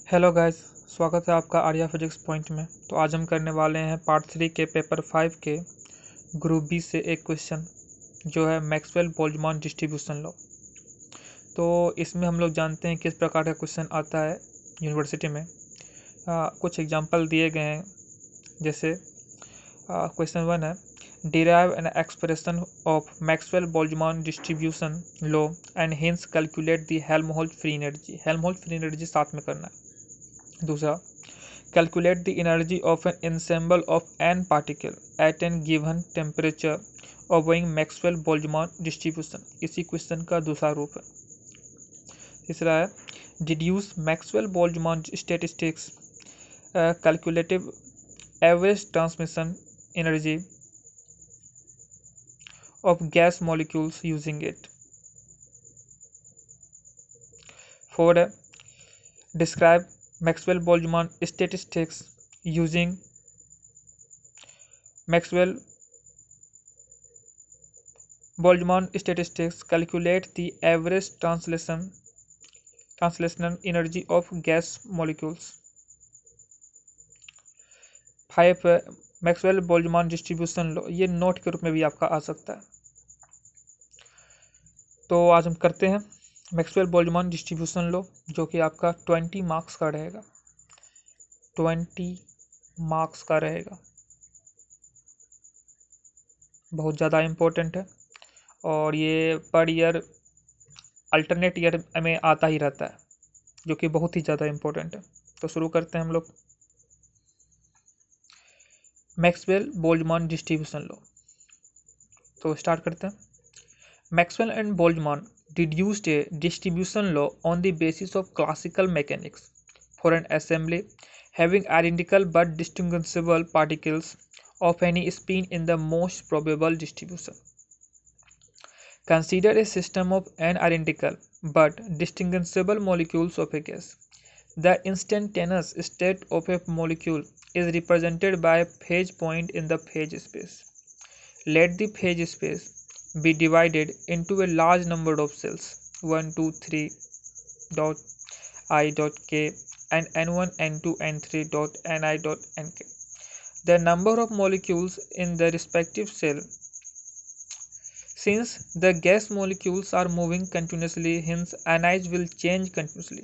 Hello guys, स्वागत है आपका आर्या फिजिक्स पॉइंट में। तो आज हम करने वाले हैं पार्ट 3 के पेपर 5 के ग्रुप बी से एक क्वेश्चन जो है मैक्सवेल बोल्ट्जमान डिस्ट्रीब्यूशन लॉ। तो इसमें हम लोग जानते हैं किस प्रकार का क्वेश्चन आता है यूनिवर्सिटी में। कुछ एग्जांपल दिए गए हैं, जैसे क्वेश्चन 1 है derive an expression of Maxwell Boltzmann distribution law and hence calculate the Helmholtz free energy. Helmholtz free energy साथ में करना है। दूसरा, calculate the energy of an ensemble of n particle at an given temperature obeying Maxwell-Boltzmann distribution। इसी question का दूसरा रूप है। तीसरा है deduce Maxwell-Boltzmann statistics, calculative average transmission energy of gas molecules using it। Four है describe Maxwell-Boltzmann statistics using Maxwell-Boltzmann statistics calculate the average translational energy of gas molecules। 5 Maxwell Boltzmann distribution law, ये note के रूप में भी आपका आ सकता है। तो आज हम करते हैं मैक्सवेल बोल्ट्जमान डिस्ट्रीब्यूशन लॉ, जो कि आपका 20 मार्क्स का रहेगा। 20 मार्क्स का रहेगा, बहुत ज़्यादा इम्पोर्टेंट है और ये पर ईयर अल्टरनेट ईयर में आता ही रहता है, जो कि बहुत ही ज़्यादा इम्पोर्टेंट है। तो शुरू करते हैं हम लोग मैक्सवेल बोल्ट्जमान डिस्ट्रीब्यूशन लॉ। तो स्टार्ट करते हैं। Maxwell and Boltzmann deduced a distribution law on the basis of classical mechanics for an assembly having identical but distinguishable particles of any spin in the most probable distribution. Consider a system of n identical but distinguishable molecules of a gas. The instantaneous state of a molecule is represented by a phase point in the phase space. Let the phase space be divided into a large number of cells 1, 2, 3 dot I dot k and n1, n2, n3 dot ni dot nk. The number of molecules in the respective cell. Since the gas molecules are moving continuously, hence anions will change continuously.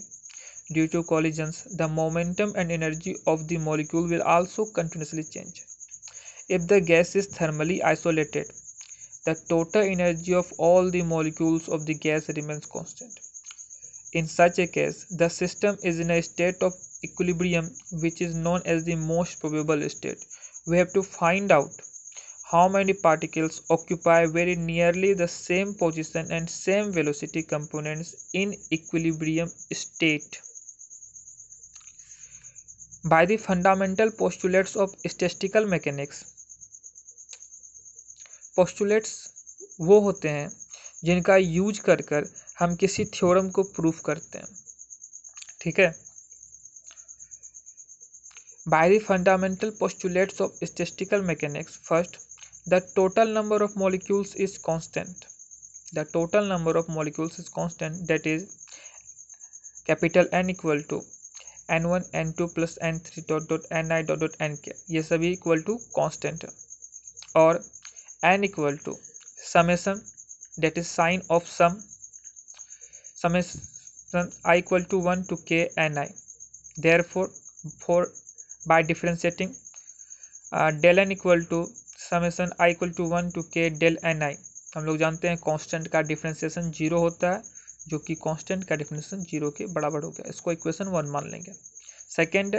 Due to collisions, the momentum and energy of the molecule will also continuously change. If the gas is thermally isolated, the total energy of all the molecules of the gas remains constant. In such a case, the system is in a state of equilibrium, which is known as the most probable state. We have to find out how many particles occupy very nearly the same position and same velocity components in equilibrium state. By the fundamental postulates of statistical mechanics, postulates वो होते हैं जिनका use कर कर हम किसी theorem को proof करते हैं। ठीक है। By the fundamental postulates of statistical mechanics, first, the total number of molecules is constant. The total number of molecules is constant, that is capital N equal to n1 n2 plus n3 dot dot ni dot dot nk, ये सभी equal to constant है। और n equal to summation, that is sine of summation I equal to 1 to k ni. Therefore, by differentiating del n equal to summation I equal to 1 to k del ni, हम लोग जानते हैं constant का differentiation 0 होता है, जो कि constant का डिफरेंशिएशन 0 के बराबर हो गया। इसको इक्वेशन 1 मान लेंगे। Second,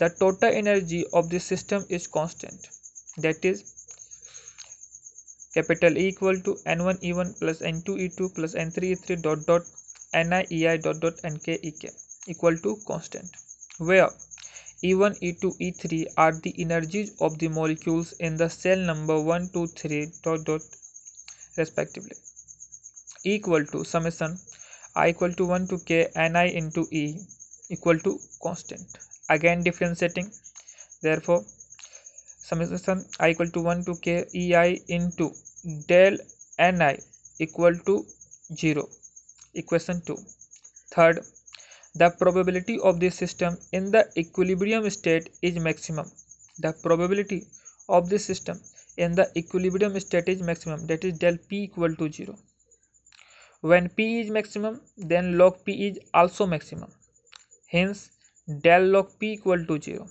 the total energy of the system is constant, that is capital E equal to n1 e1 plus n2 e2 plus n3 e3 dot dot ni ei dot dot nk ek equal to constant, where e1 e2 e3 are the energies of the molecules in the cell number 1 2 3 dot dot respectively. E equal to summation I equal to 1 to k ni into e equal to constant, again differentiating, therefore summation I equal to 1 to k ei into del ni equal to 0, equation 2. Third, The probability of this system in the equilibrium state is maximum. The probability of this system in the equilibrium state is maximum, that is del p equal to 0. When p is maximum, then log p is also maximum. Hence del log p equal to 0.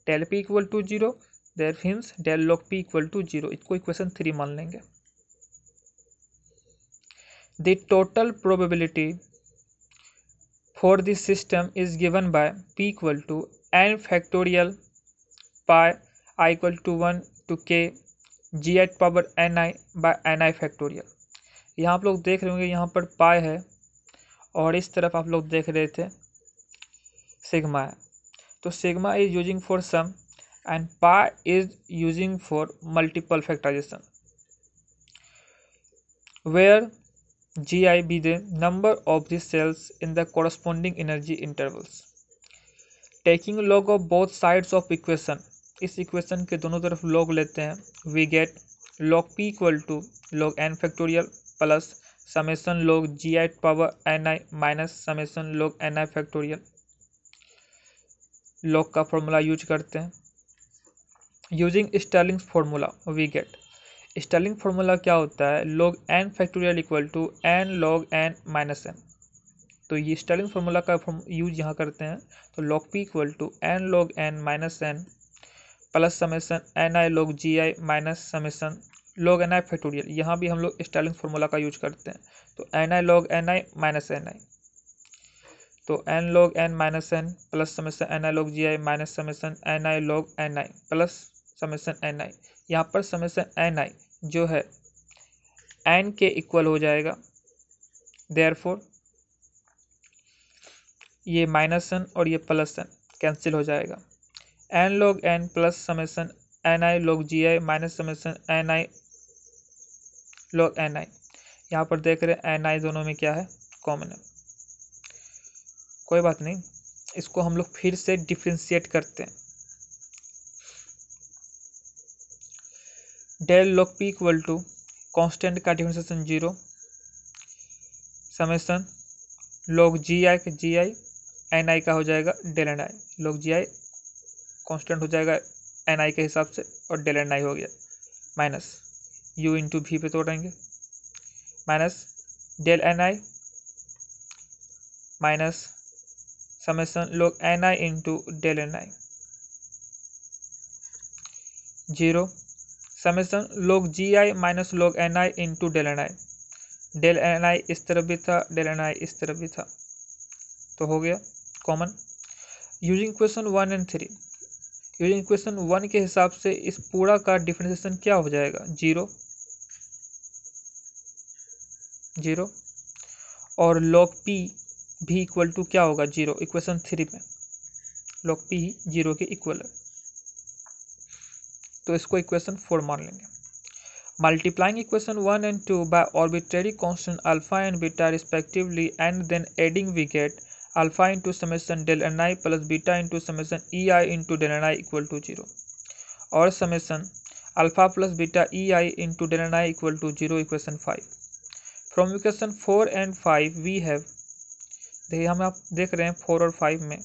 Del p equal to 0, there hence del log p equal to 0. इसको equation 3 मान लेंगे. The total probability for this system is given by p equal to n factorial pi I equal to 1 to k g at power ni by ni factorial. यहाँ आप लोग देख रहे होंगे, यहाँ पर पाई है और इस तरफ आप लोग देख रहे थे सिग्मा है. तो sigma is using for sum and pi is using for multiple factorisation, where gi be the number of the cells in the corresponding energy intervals. Taking log of both sides of equation, इस equation के दोनों तरफ log लेते हैं, we get log p equal to log n factorial plus summation log gi at power ni minus summation log ni factorial. log का formula use करते हैं. Using Stirling formula we get, Stirling formula क्या होता है, log n factorial equal to n log n minus n. तो ये Stirling formula का use यहाँ करते हैं. तो log p equal to n log n minus n plus summation ni log gi minus summation log ni factorial. यहाँ भी हम लोग स्टर्लिंग फार्मूला का यूज करते हैं. तो ni log ni minus ni, तो n log n minus n plus summation ni log gi minus summation ni log ni plus summation ni. यहाँ पर समेसन ni जो है n के इक्वल हो जाएगा, देयरफॉर ये माइनस n और ये प्लस n कैंसिल हो जाएगा. n log n plus summation ni log gi minus summation ni log ni. यहाँ पर देख रहे हैं ni दोनों में क्या है, कॉमन है. कोई बात नहीं, इसको हम लोग फिर से डिफ्रेंशिएट करते हैं. Del log P equal to constant का differentiation 0 summation log G I N I का हो जाएगा del N I. Log G I constant हो जाएगा एन आई के हिसाब से और डेल एन आई हो गया माइनस यू इंटू भी पे तोड़ेंगे minus del N I minus summation log N I into del N I 0 summation log gi माइनस log ni into del N I. Del N I इस तरफ भी था, डेल एन आई इस तरफ भी था, तो हो गया common. Using equation 1 and 3, using equation 1 के हिसाब से इस पूरा का डिफरेंशिएशन क्या हो जाएगा, 0 0 और log p भी इक्वल टू क्या होगा, 0. इक्वेशन 3 में log p 0 के इक्वल है, तो इसको इक्वेशन 4 मान लेंगे. Multiplying equation 1 and 2 by arbitrary constant alpha and beta respectively and then adding we get alpha into summation del ni plus beta into summation ei into del ni equal to 0 और summation alpha plus beta ei into del ni equal to 0 equation 5. From equation 4 and 5 we have, देखिए हम आप देख रहे हैं 4 और 5 में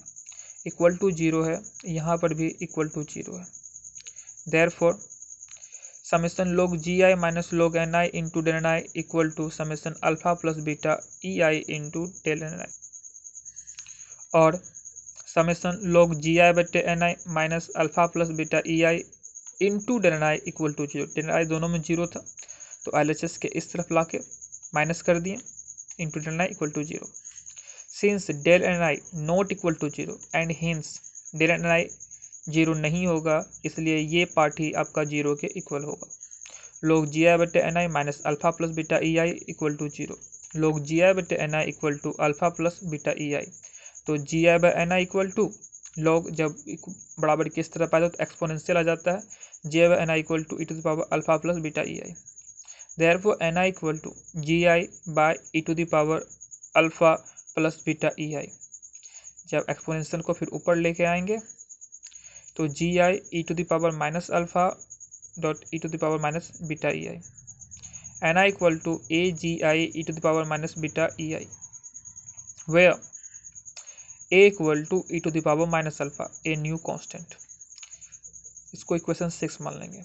equal to 0 है, यहाँ पर भी इक्वल टू 0 है. Therefore, summation log gi minus log ni into del ni equal to summation alpha plus beta ei into del ni और summation log gi बटे ni minus alpha plus beta ei into del ni equal to 0. del ni दोनों में 0 था, तो LHS के इस तरफ लाके माइनस कर दिए into del ni equal to 0. Since del ni not equal to 0 and hence del ni 0 नहीं होगा, इसलिए ये पार्ट ही आपका 0 के इक्वल होगा. log gi बटे N I minus alpha plus beta E I equal to 0. log gi बटे N I equal to alpha plus beta E I. तो gi by N I equal to log जब बराबर किस तरह पाया तो एक्सपोनेंशियल आ जाता है, gi by N I equal to E to the power alpha plus beta E I. Therefore N I equal to gi by E to the power alpha plus beta E I. जब exponential को फिर ऊपर लेके आएंगे तो G I E to the power minus alpha dot E to the power minus beta E I. N I equal to A G I E to the power minus beta E I, where a equal to e to the power minus alpha, a new constant. इसको equation 6 मान लेंगे।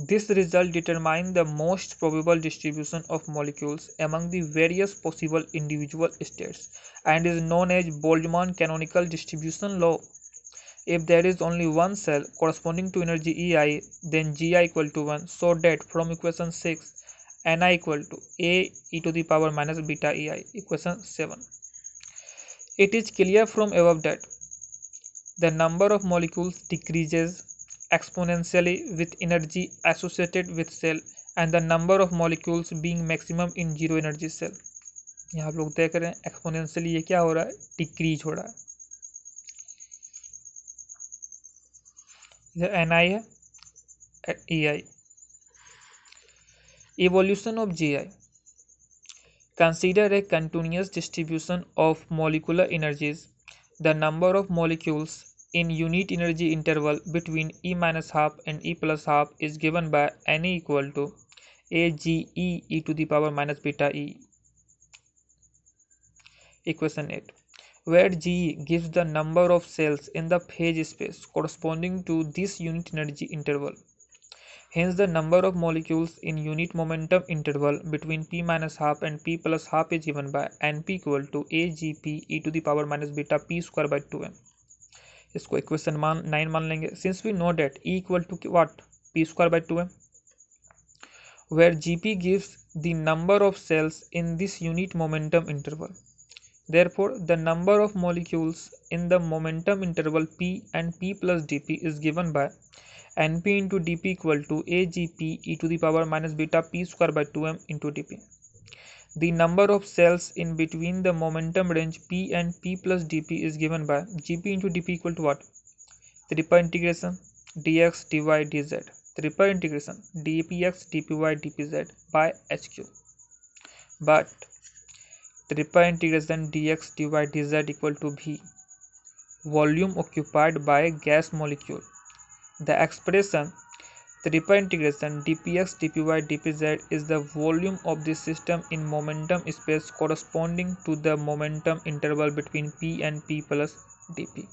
This result determine the most probable distribution of molecules among the various possible individual states and is known as Boltzmann canonical distribution law. If there is only one cell corresponding to energy EI, then GI equal to 1, so that from equation 6 Ni equal to A e to the power minus beta EI, equation 7. It is clear from above that the number of molecules decreases exponentially with energy associated with cell and the number of molecules being maximum in zero energy cell. यहाँ आप लोग देख रहे हैं exponentially ये क्या हो रहा है, डिक्रीज हो रहा है। इधर Ni है, EI। Evolution of GI. Consider a continuous distribution of molecular energies. The number of molecules in unit energy interval between E minus half and E plus half is given by N equal to AGE e to the power minus beta E. Equation 8. Where Ge gives the number of cells in the phase space corresponding to this unit energy interval. Hence, the number of molecules in unit momentum interval between p minus half and p plus half is given by Np equal to Agp e to the power minus beta p square by 2m. इसको equation 9 मान लेंगे। Since we know that E equal to what, p square by 2m, where Gp gives the number of cells in this unit momentum interval. Therefore, the number of molecules in the momentum interval p and p plus dp is given by Np into dp equal to Agp e to the power minus beta p square by 2m into dp. The number of cells in between the momentum range p and p plus dp is given by Gp into dp equal to what? Triple integration dx dy dz. Triple integration dpx dpy dpz by hq. But triple integration dx dy dz equal to v, volume occupied by gas molecule. The expression triple integration dpx dpy dpz is the volume of the system in momentum space corresponding to the momentum interval between p and p plus dp.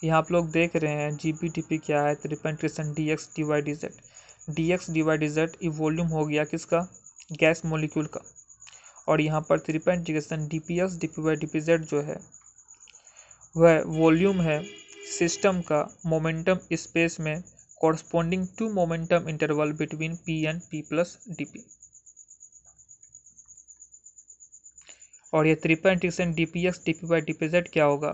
यहाँ आप लोग देख रहे हैं gp dp क्या है, triple integration dx dy dz। dx dy dz ये volume हो गया किसका, गैस मॉलिक्यूल का, और यहाँ पर triple integration dpx dpy dpz जो है वह वॉल्यूम है सिस्टम का मोमेंटम स्पेस में corresponding to momentum interval between p and p plus dp। और ये triple integration dpx dpy dpz क्या होगा,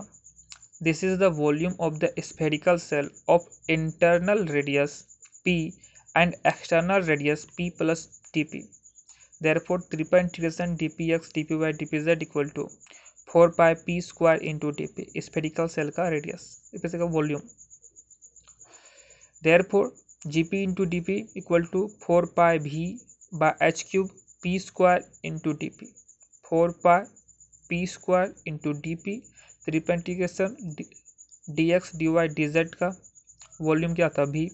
this is the volume of the spherical cell of internal radius p and external radius p plus dp। Therefore triple integration dpx dpy dpz equal to 4 pi P square into dp, spherical cell का radius, इस का volume. Therefore gp into dp equal to 4 pi v by h cube p square into dp, 4 pi p square into dp, triple integration dx dy dz का volume क्या था v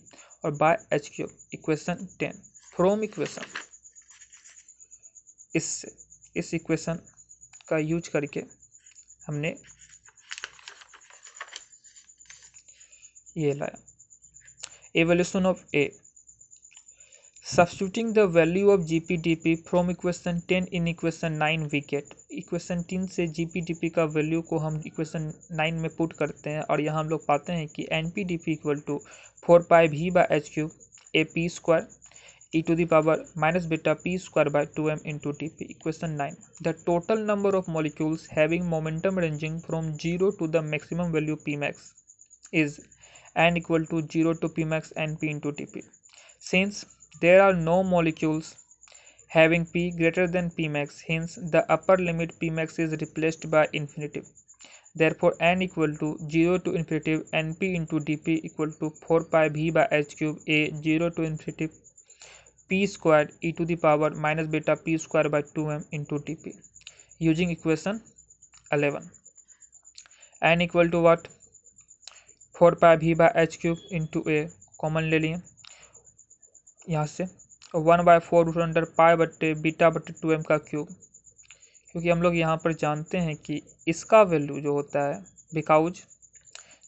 और by h cube, equation 10। From equation इस equation का use करके हमने ये लाया। Evolution of A, substituting the value of GP DP from equation 10 in equation 9 we get. Equation 10 से जीपी डीपी का वैल्यू को हम इक्वेशन 9 में पुट करते हैं और यहाँ हम लोग पाते हैं कि N P D P equal to 4 pi V by H cube A P square e to the power minus beta p square by 2m into dp, equation 9. The total number of molecules having momentum ranging from 0 to the maximum value p max is n equal to 0 to p max np into dp. Since there are no molecules having p greater than p max, hence the upper limit p max is replaced by infinitive. Therefore n equal to 0 to infinitive np into dp equal to 4 pi v by h cube a 0 to infinitive p squared e to the power minus beta p square by 2m into dp, using equation 11. n equal to what, 4 pi v by h cube into a common ले लिए यहाँ से, 1/4 root under पाई बट्टे beta बट्टे 2m का cube, क्योंकि हम लोग यहाँ पर जानते हैं कि इसका वैल्यू जो होता है because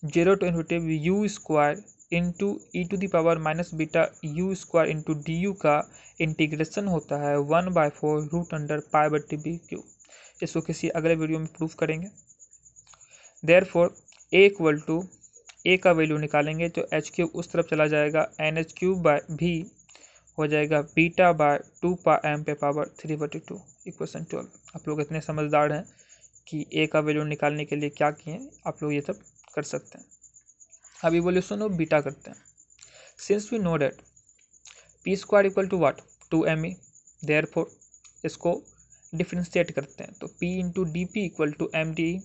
0 to infinity U square into E to the power minus beta U square into D U का इंटीग्रेशन होता है 1/4 रूट अंडर पाई बट्टी बी क्यू। इसको किसी अगले वीडियो में प्रूफ करेंगे। Therefore A equal to A का वैल्यू निकालेंगे तो एच क्यूब उस तरफ चला जाएगा, एन एच क्यूब बाय भी हो जाएगा बीटा बाय 2 पा एम पे पावर 3/2 इक्वेशन 12। आप लोग इतने समझदार हैं कि ए का वैल्यू निकालने के लिए क्या किए, आप लोग ये सब कर सकते हैं। अब इवोल्यूशन ऑफ बीटा करते हैं। Since we know that P square equal to what 2me, therefore इसको डिफ्रेंशिएट करते हैं तो p into D P equal to M D E.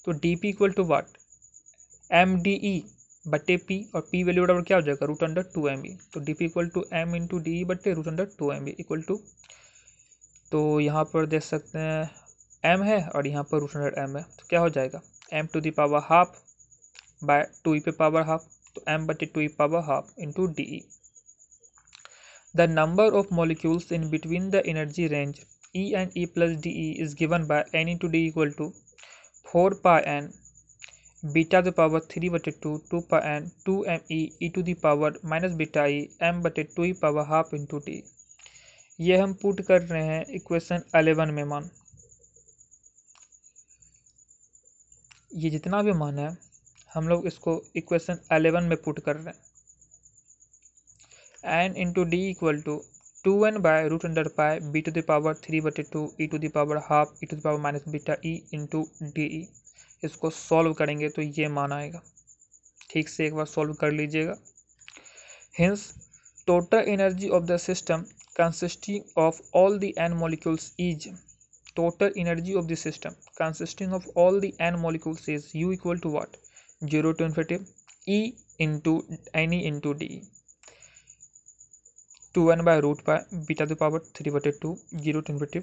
तो D P equal to what M D E बटे P, और p value बराबर क्या हो जाएगा रूट अंडर 2me। तो D P equal to M into D E बटे root under 2me equal to, तो यहाँ पर देख सकते हैं m है और यहाँ पर रूट अंडर m है, तो क्या हो जाएगा m to the power half by 2e पे पावर हाफ, तो m बटे 2e power half into D E. The number of molecules in between the energy range E and E plus DE is given by n into D equal to 4 pi n beta the power 3/2 2 pi n 2me e to the power minus beta E m बटे 2e power half into D. ये हम put कर रहे हैं equation 11 में मान। ये जितना भी मान है हम लोग इसको इक्वेशन 11 में पुट कर रहे हैं। n into D equal to 2n by root under pi B to the power 3/2 E to the power half E to the power minus beta E into D E. इसको solve करेंगे तो ये मान आएगा। ठीक से एक बार सॉल्व कर लीजिएगा। Hence total energy of the system consisting of all the n molecules is, total energy of the system consisting of all the n molecules is u equal to what 0 to infinity e into any into D. 2n by root pi beta the power 3/2 0 to infinity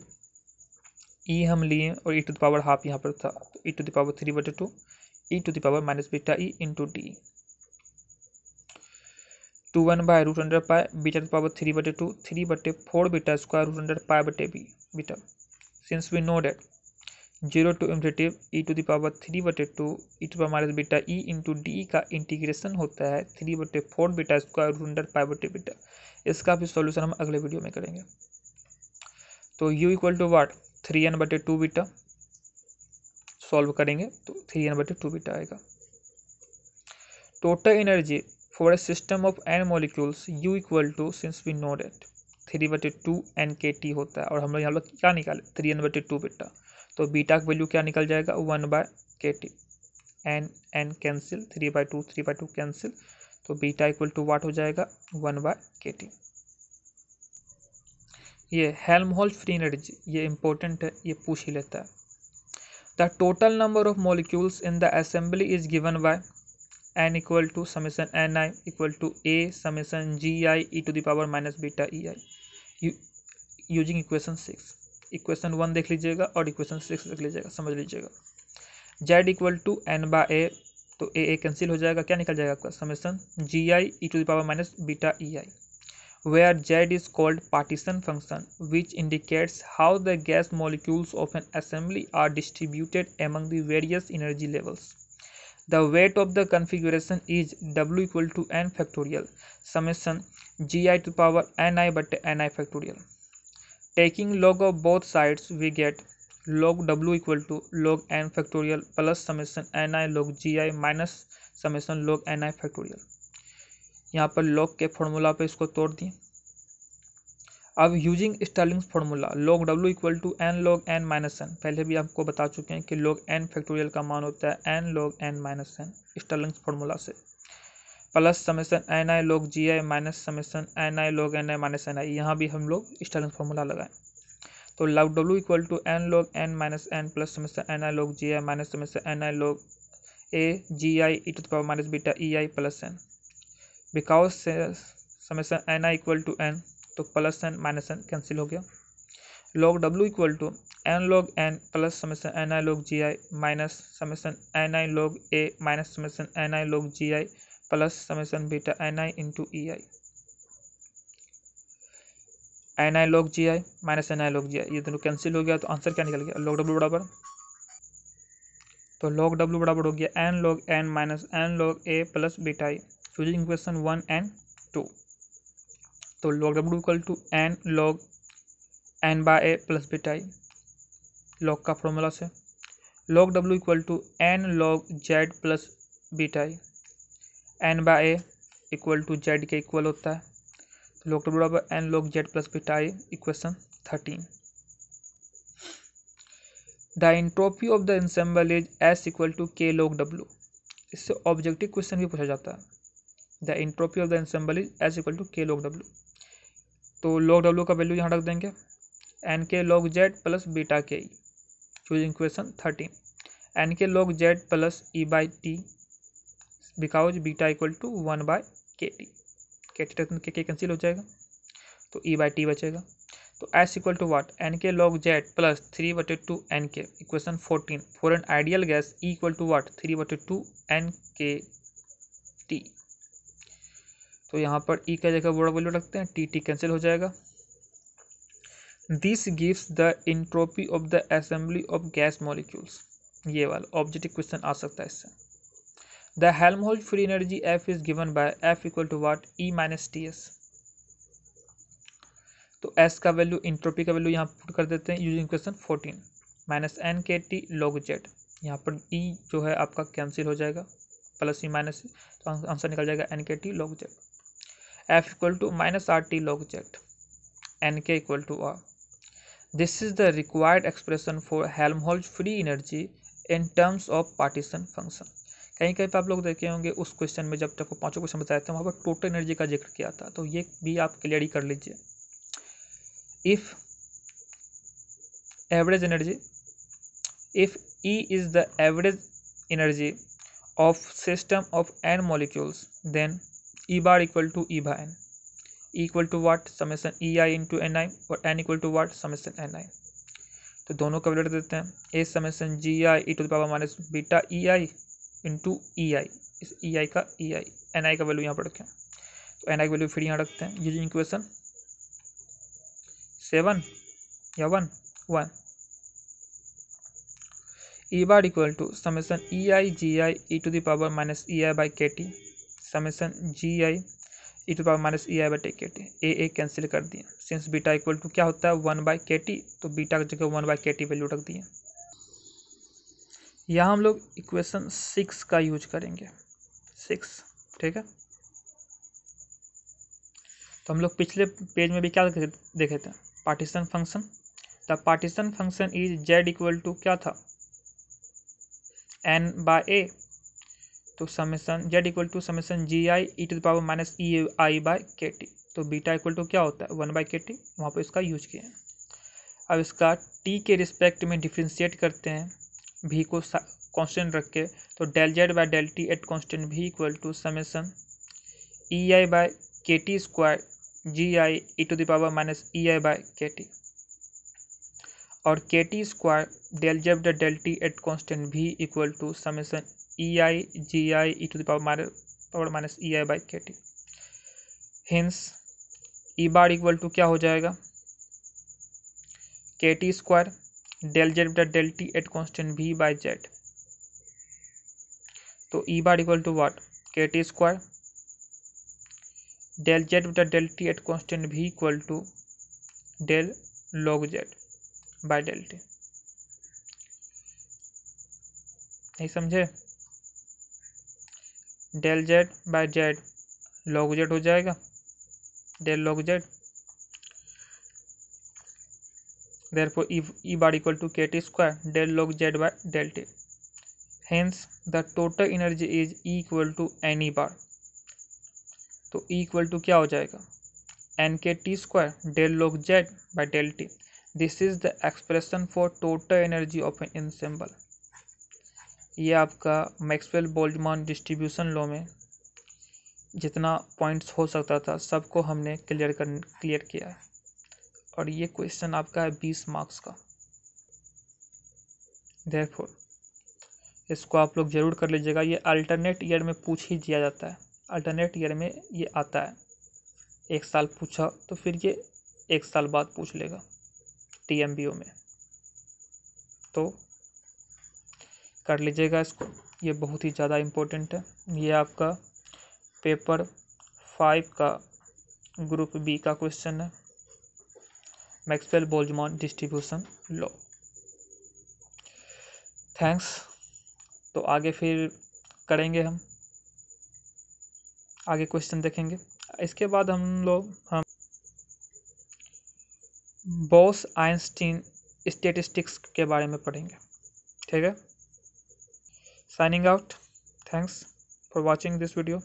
E हम लिए और E to the power half यहाँ पर था, तो E to the power 3/2 E to the power minus beta E into D. 2n by root under pi beta the power 3/2 3/4 beta square root under pi बटे B beta. Since we know that 0 to infinity E to the power 3/2 E to power minus beta E into D का integration होता है 3/4 beta square root under pi बटे beta. इसका भी solution हम अगले video में करेंगे। तो u equal to what 3n/2 beta, solve करेंगे तो 3n/2 बीटा आएगा। Total energy for a system of n molecules u equal to, since we know that 3/2 nkt होता है, और हम लोग यहाँ लोग क्या निकाले 3n/2 बीटा, तो बीटा का वैल्यू क्या निकल जाएगा 1/kt। n कैंसिल 3/2 कैंसिल, तो बीटा इक्वल टू वाट हो जाएगा 1/kt। ये हेल्महोल्ट्ज़ फ्री एनर्जी, ये इंपॉर्टेंट है, ये पूछ ही लेता है। The total number of molecules in the assembly is given by n equal to summation ni equal to a summation gi e to the power minus beta ei using equation 6। Equation 1 देख लीजिएगा और equation 6 देख लीजिएगा, समझ लीजिएगा। z equal to n by a, तो a cancel हो जाएगा, क्या निकल जाएगा आपका summation gi e to the power minus beta ei, where z is called partition function which indicates how the gas molecules of an assembly are distributed among the various energy levels. The weight of the configuration is w equal to n factorial summation gi to the power ni but ni factorial. Taking log of both sides we get log w equal to log n factorial plus summation ni log gi minus summation log ni factorial. यहाँ पर log के formula पे इसको तोड़ दिए। अब using Stirling's formula log w equal to n log n minus n, पहले भी आपको बता चुके हैं कि log n फैक्टोरियल का मान होता है n log n minus n Stirling's formula से, plus summation ni log gi minus summation ni log ni minus ni, यहाँ भी हम लोग स्टर्लिंग्स फॉर्मूला लगाएं। तो log w equal to n log n minus n plus summation ni log gi minus summation ni log a gi e to the power minus beta ei plus n। Because summation ni equal to n, तो plus n minus n cancel हो गया। log w equal to n log n plus summation ni log gi minus summation ni log a minus summation ni log gi plus summation beta ni into ei। ni log gi minus ni log gi, ये दोनों cancel हो गया, तो answer क्या निकल गया log w बराबर तो log w बराबर हो गया n log n minus n log a plus beta i using equation 1 and 2। तो log w equal to n log n by a plus beta i log का फॉर्मूला से, log w equal to n log z plus beta i, n by a equal to z के equal होता है, तो log w बराबर n log z plus beta i equation 13। The entropy of the ensemble is S equal to k log w। इससे objective question भी पूछा जाता है। The entropy of the ensemble is S equal to k log w। तो log w का value यहाँ रख देंगे nk log z plus beta k using equation 13, nk log z plus e by T because beta equal to 1 by K T, K cancel हो जाएगा तो e by T बचेगा। तो S equal to what N K log Z plus 3/2 N K equation 14 for an ideal gas E equal to what 3/2 N K T. तो यहाँ पर E का जगह बड़ा वैल्यू रखते हैं, टी कैंसिल हो जाएगा। This gives the entropy of the assembly of gas molecules. ये वाला ऑब्जेक्टिव क्वेश्चन आ सकता है इससे। The Helmholtz free energy F is given by F equal to what E minus T S. तो S का वैल्यू इंट्रोपी का value यहाँ पुट कर देते हैं using equation 14 minus N K T log Z. यहाँ पर E जो है आपका कैंसिल हो जाएगा, प्लस ई माइनस ई, तो आंसर निकल जाएगा N K T log Z. F equal to minus R T log Z, N K equal to R. This is the required expression for Helmholtz free energy in terms of partition function. कहीं कहीं पर आप लोग देखे होंगे उस question में, जब तक वो पांचों क्वेश्चन बताए थे वहाँ पर टोटल एनर्जी का जिक्र किया था, तो ये भी आप क्लियर ही कर लीजिए। If average energy, if E is the average energy of system of n molecules, then E bar equal to E by n, E equal to what summation EI into NI और n equal to what summation NI। तो दोनों का value देते हैं, A summation GI e to the power minus beta EI into EI, इस EI का EI, NI का value यहाँ पर रखें, तो NI का वैल्यू फिर यहाँ रखते हैं यूजिंग इक्वेशन 7 या 1 E bar equal to summation EI GI e to the power minus EI by K T summation GI e to the power minus EI by K T, A cancel कर दिए। Since beta equal to क्या होता है 1 by K T, तो beta की जगह 1 by K T value रख दिए। यहाँ हम लोग इक्वेशन 6 का यूज करेंगे, 6, ठीक है। तो हम लोग पिछले पेज में भी क्या देखे थे, partition function. The partition function is Z equal to क्या था n बाय ए, तो summation Z equal to summation G I E to the power minus E I by K T, तो बीटा इक्वल टू क्या होता है 1 by K T, वहाँ पर इसका यूज किया है। अब इसका टी के रिस्पेक्ट में डिफ्रेंशिएट करते हैं, भी को कांस्टेंट रख के, तो del Z by del T at constant भी equal to summation E I by K T square G I E to the power minus E I by K T, और K T square del Z del T at constant भी equal to summation E I G I E to the power minus E I by K T. Hence E bar equal to क्या हो जाएगा के T square del Z del T at constant भी by Z, तो E bar equal to what K T square del Z del T at constant भी equal to del log Z by del T. नहीं समझे, del Z by Z log Z हो जाएगा, del log Z, therefore E bar equal to K T square del log Z by del T. Hence the total energy is E equal to N E bar, तो E equal to क्या हो जाएगा N K T square del log Z by del T. This is the expression for total energy of an ensemble. ये आपका Maxwell Boltzmann distribution law में जितना points हो सकता था सबको हमने क्लियर किया है, और ये क्वेश्चन आपका है 20 मार्क्स का। देयरफॉर इसको आप लोग जरूर कर लीजिएगा, ये अल्टरनेट ईयर में पूछ ही दिया जाता है, अल्टरनेट ईयर में ये आता है। एक साल पूछा तो फिर ये एक साल बाद पूछ लेगा TMBO में। तो कर लीजिएगा इसको, ये बहुत ही ज़्यादा इम्पोर्टेंट है। ये आपका पेपर 5 का ग्रुप बी का क्वेश्चन है, Maxwell Boltzmann distribution law. Thanks. तो आगे फिर करेंगे, हम आगे क्वेश्चन देखेंगे। इसके बाद हम बॉस आइंस्टीन स्टैटिस्टिक्स के बारे में पढ़ेंगे। ठीक है, signing out. Thanks for watching this video.